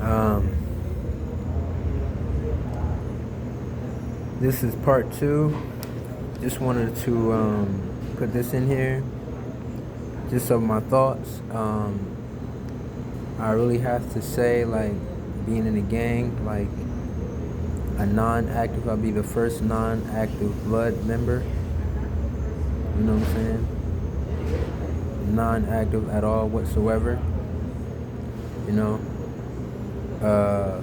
Um, this is part 2. Just wanted to put this in here. Just some of my thoughts. I really have to say, like, being in a gang, like a non-active, I'll be the first non-active blood member. You know what I'm saying? Non-active at all whatsoever. You know. Uh,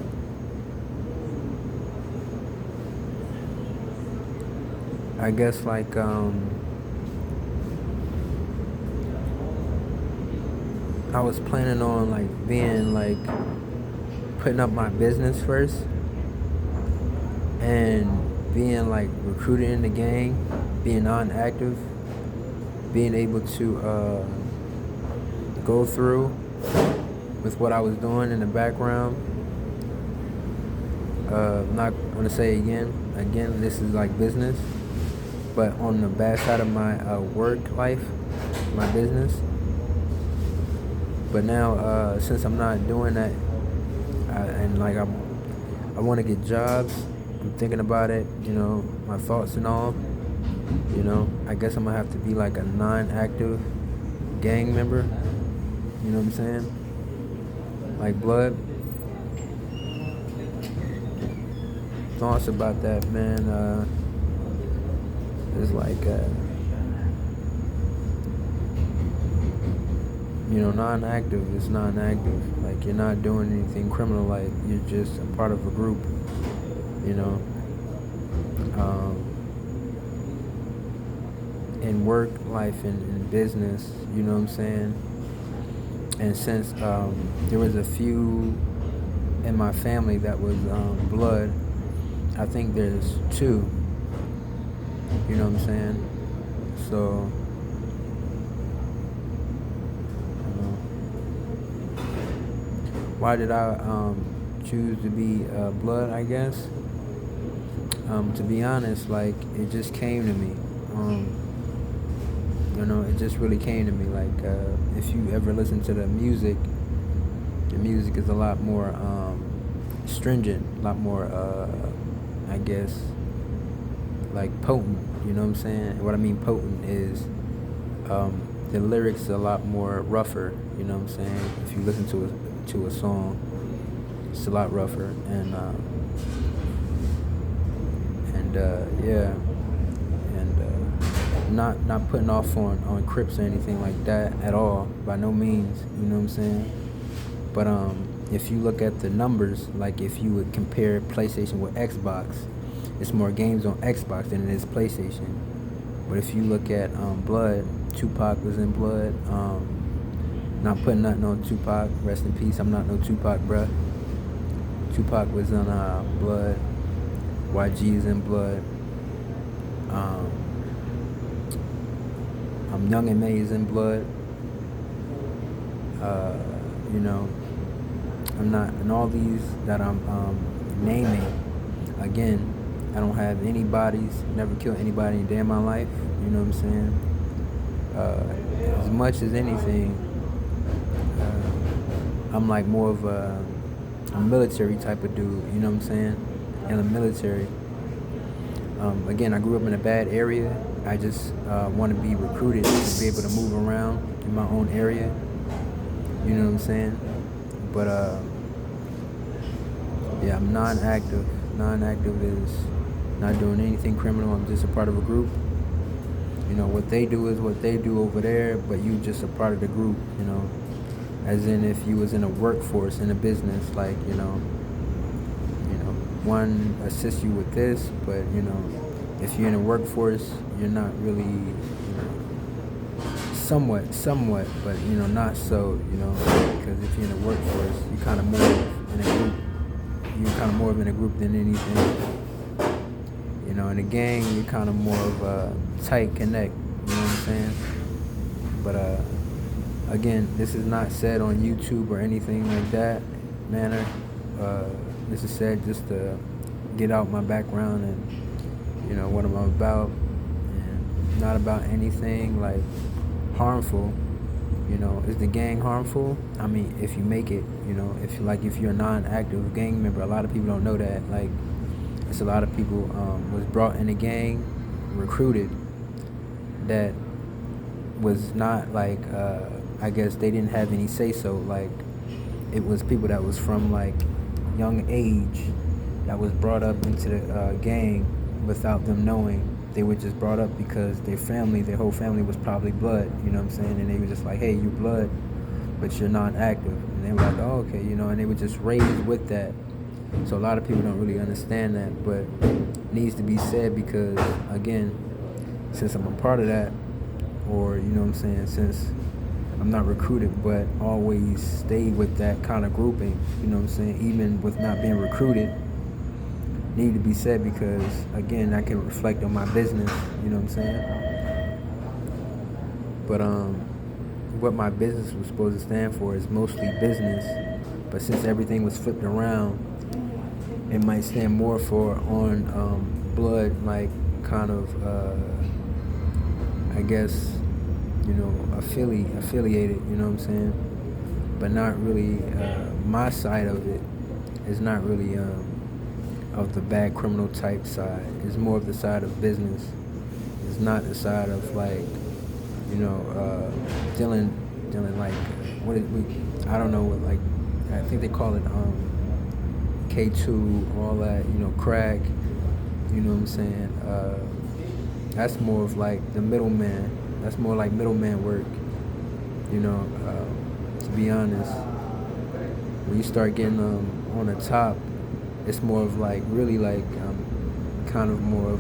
I guess like I was planning on like being like putting up my business first and being like recruited in the gang, being non-active, being able to go through with what I was doing in the background. I'm not gonna say again, this is like business, but on the bad side of my work life, my business. But now, since I'm not doing that, and like I want to get jobs, I'm thinking about it. You know, my thoughts and all. You know, I guess I'm gonna have to be like a non-active gang member. You know what I'm saying? Like blood. Thoughts about that, man. It's like, non-active is non-active. Like, you're not doing anything criminal. Like, you're just a part of a group. You know. In work life and in business, you know what I'm saying? And since there was a few in my family that was blood, I think there's 2. You know what I'm saying? So, why did I choose to be blood, I guess? To be honest, like, it just came to me. It just really came to me. Like, if you ever listen to the music is a lot more stringent, a lot more, I guess, like potent. You know what I'm saying? And what I mean potent is the lyrics are a lot more rougher. You know what I'm saying? If you listen to a song, it's a lot rougher, and yeah. Not putting off on Crips or anything like that at all, by no means, you know what I'm saying? But if you look at the numbers, like if you would compare PlayStation with Xbox, it's more games on Xbox than it is PlayStation. But if you look at Blood, Tupac was in Blood. Not putting nothing on Tupac, rest in peace, I'm not no Tupac, bruh. Tupac was on Blood, YG is in Blood. Young and May is in Blood. I'm not, and all these that I'm naming, again, I don't have any bodies, never killed anybody in a day of my life, you know what I'm saying? As much as anything, I'm like more of a military type of dude, you know what I'm saying? In the military. Again, I grew up in a bad area. I just want to be recruited to be able to move around in my own area. You know what I'm saying? But yeah, I'm non-active. Non-active is not doing anything criminal. I'm just a part of a group. You know, what they do is what they do over there, but you just a part of the group, you know. As in if you was in a workforce, in a business, like, one assists you with this, but, if you're in a workforce, you're not really, somewhat, but, not so, because if you're in a workforce, you kind of more in a group. You're kind of more in a group than anything. In a gang, you're kind of more of a tight connect, you know what I'm saying? But, again, this is not said on YouTube or anything like that manner. This is said just to get out my background and, what I'm about, and not about anything like harmful, You know, is the gang harmful? I mean, if you make it, you know, if you're a non-active gang member, a lot of people don't know that. Like, it's a lot of people was brought in a gang, recruited, that was not like I guess they didn't have any say so. Like, it was people that was from like young age that was brought up into the gang without them knowing. They were just brought up because their whole family was probably blood, you know what I'm saying? And they were just like, hey, you blood, but you're not active. And they were like, oh, okay, you know, and they were just raised with that. So a lot of people don't really understand that, but it needs to be said because, again, since I'm a part of that, or, you know what I'm saying, since I'm not recruited, but always stay with that kind of grouping, you know what I'm saying, even with not being recruited, need to be said because, again, I can reflect on my business, you know what I'm saying? But what my business was supposed to stand for is mostly business, but since everything was flipped around, it might stand more for on blood, like kind of, I guess, you know, affiliated, you know what I'm saying? But not really, my side of it is not really of the bad criminal type side. It's more of the side of business. It's not the side of like, you know, dealing like, I don't know what, like, I think they call it K2, all that, you know, crack, you know what I'm saying? That's more of like the middleman. That's more like middleman work, you know, to be honest. When you start getting on the top, it's more of like, really like, kind of more of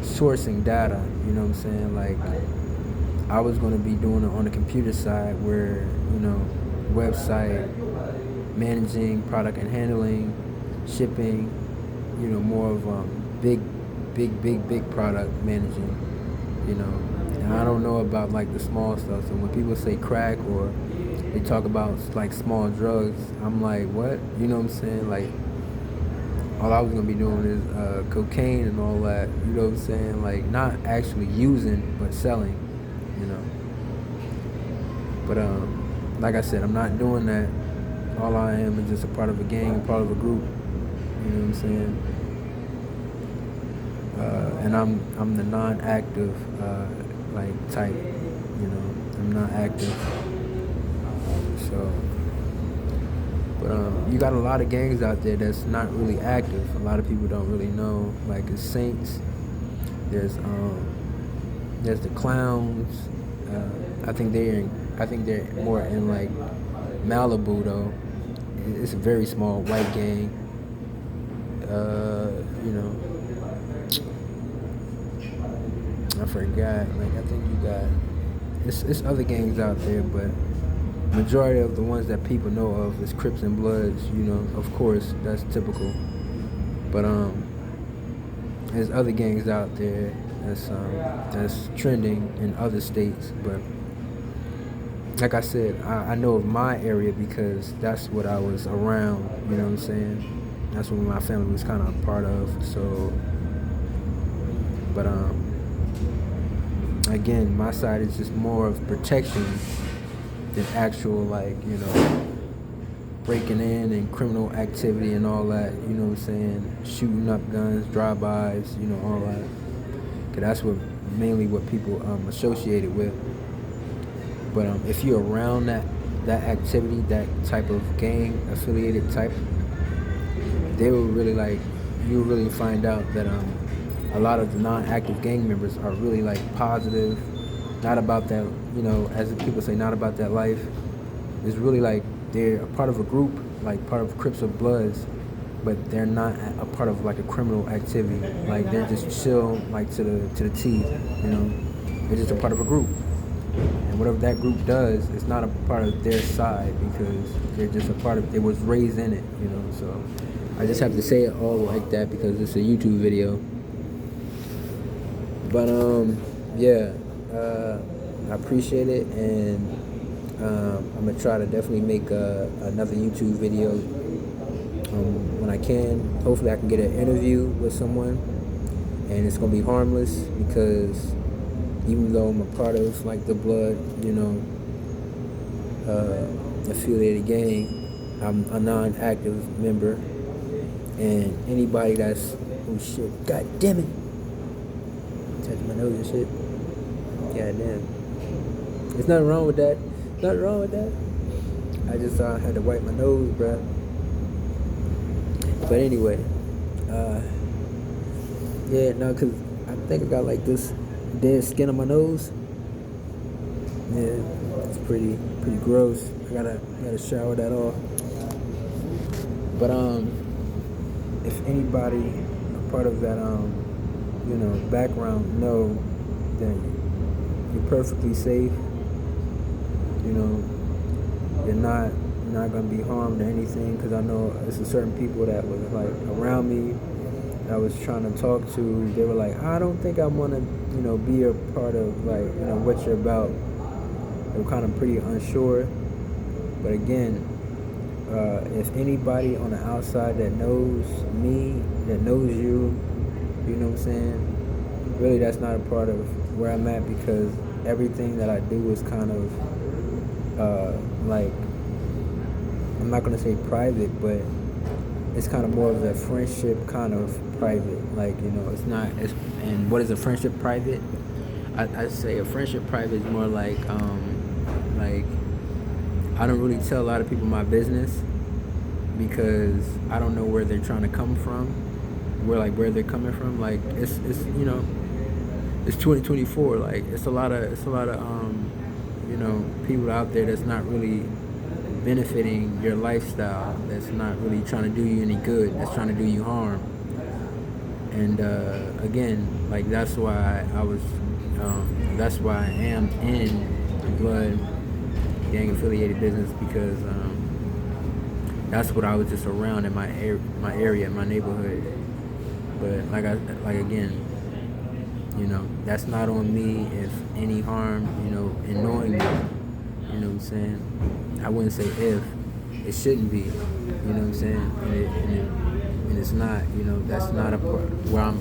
sourcing data, you know what I'm saying? Like, I was going to be doing it on the computer side where, you know, website, managing, product and handling, shipping, you know, more of big product managing, you know. And I don't know about like the small stuff. So when people say crack or they talk about like small drugs, I'm like, what? You know what I'm saying? Like, all I was gonna be doing is cocaine and all that. You know what I'm saying? Like, not actually using, but selling. You know. But like I said, I'm not doing that. All I am is just a part of a gang, part of a group. You know what I'm saying? And I'm the non-active like type. You know, I'm not active. So, but you got a lot of gangs out there that's not really active. A lot of people don't really know. Like the Saints. There's the Clowns. I think they're more in like Malibu though. It's a very small white gang. You know, I forgot. Like, I think you got it's other gangs out there, but majority of the ones that people know of is Crips and Bloods. You know, of course, that's typical. But there's other gangs out there that's trending in other states. But like I said, I know of my area because that's what I was around. You know what I'm saying? That's what my family was kind of a part of. So, but again, my side is just more of protection than actual, like, you know, breaking in and criminal activity and all that, you know what I'm saying? Shooting up guns, drive-bys, you know, all that. Cause that's mainly what people associate it with. But if you're around that activity, that type of gang affiliated type, they will really like, you'll really find out that a lot of the non-active gang members are really like positive, not about that, you know, as the people say, not about that life. It's really like they're a part of a group, like part of Crips or Bloods, but they're not a part of like a criminal activity. Like, they're just chill, like to the T, you know. They're just a part of a group. And whatever that group does, it's not a part of their side because they're just a part of, they was raised in it, you know. So I just have to say it all like that because it's a YouTube video. But yeah, I appreciate it, and I'm gonna try to definitely make another YouTube video when I can. Hopefully I can get an interview with someone, and it's gonna be harmless because even though I'm a part of like the blood, affiliated gang, I'm a non-active member. And anybody that's, oh shit, god damn it, touching my nose and shit. God damn. There's nothing wrong with that. Nothing wrong with that. I just had to wipe my nose, bruh. But anyway, yeah, no, cause I think I got like this dead skin on my nose. Yeah, it's pretty gross. I gotta shower that off. But if anybody a part of that background know that you're perfectly safe, you're not gonna be harmed or anything. Because I know it's a certain people that was like around me that I was trying to talk to. They were like, I don't think I want to be a part of like what you're about. They were kind of pretty unsure. But again, if anybody on the outside that knows me, that knows you, you know what I'm saying, really that's not a part of where I'm at, because everything that I do is kind of like, I'm not going to say private, but it's kind of more of a friendship kind of private. Like, it's not, and what is a friendship private? I say a friendship private is more like I don't really tell a lot of people my business, because I don't know where they're trying to come from, where they're coming from. Like it's 2024. Like it's a lot of people out there that's not really benefiting your lifestyle, that's not really trying to do you any good, that's trying to do you harm. And again, like that's why I am in the blood gang affiliated business, because that's what I was just around in my area, my neighborhood. But again, that's not on me if any harm, in knowing me. You know what I'm saying? I wouldn't say if. It shouldn't be. You know what I'm saying? And it's not. That's not a part where I'm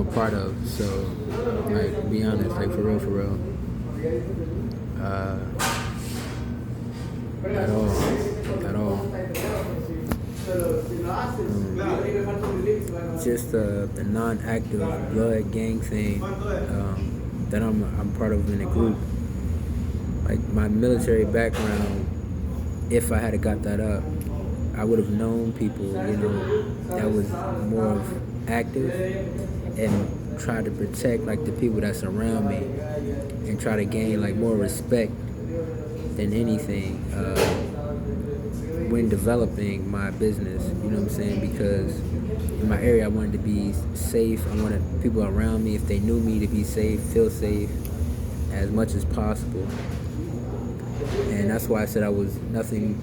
a part of. So, like, be honest, like for real. At all. Just the non-active blood gang thing that I'm part of in a group. Like my military background, if I had got that up, I would have known people, that was more of active, and try to protect like the people that's around me, and try to gain like more respect than anything when developing my business. You know what I'm saying? Because in my area, I wanted to be safe. I wanted people around me, if they knew me, to be safe, feel safe as much as possible. And that's why I said I was nothing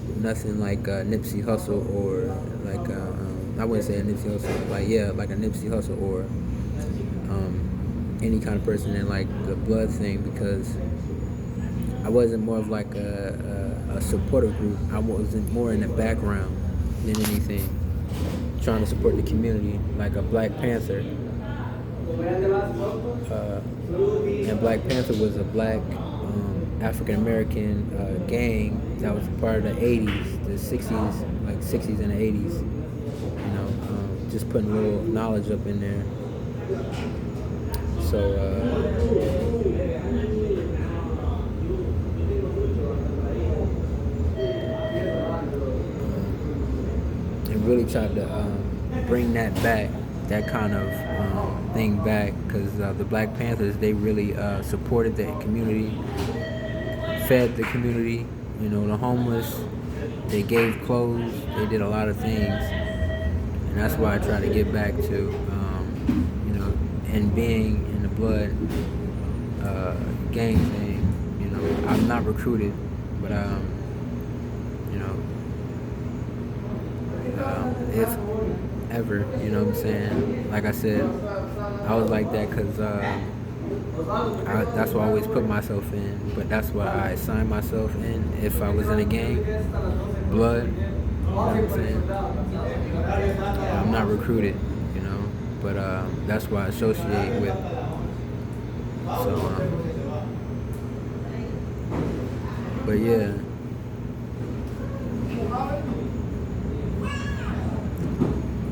like Nipsey Hussle, or like I wouldn't say a Nipsey Hussle, like a Nipsey Hussle, or any kind of person in like the blood thing, because I wasn't more of like a supportive group. I wasn't more in the background than anything, trying to support the community, like a Black Panther. And Black Panther was a black African American gang that was part of the 80s, the 60s, like 60s and the 80s. Just putting a little knowledge up in there. So and really tried to bring that back, that kind of thing back, because the Black Panthers, they really supported the community, fed the community, the homeless. They gave clothes. They did a lot of things, and that's why I try to get back to, and being in the blood gang thing. I'm not recruited, but if ever, you know what I'm saying. Like I said, I was like that because that's what I always put myself in, but that's what I assigned myself in. If I was in a gang, blood, you know what I'm saying. I'm not recruited, but that's what I associate with. So, but yeah.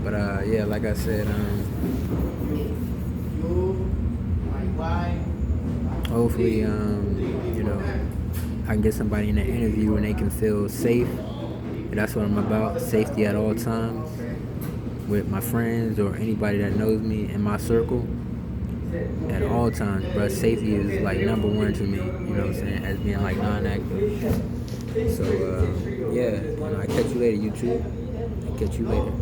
But yeah, like I said, hopefully, I can get somebody in an interview and they can feel safe. And that's what I'm about, safety at all times with my friends or anybody that knows me in my circle. At all times, bro, safety is like number one to me, you know what I'm saying, as being like non-active. So, yeah, I catch you later, YouTube. I catch you later.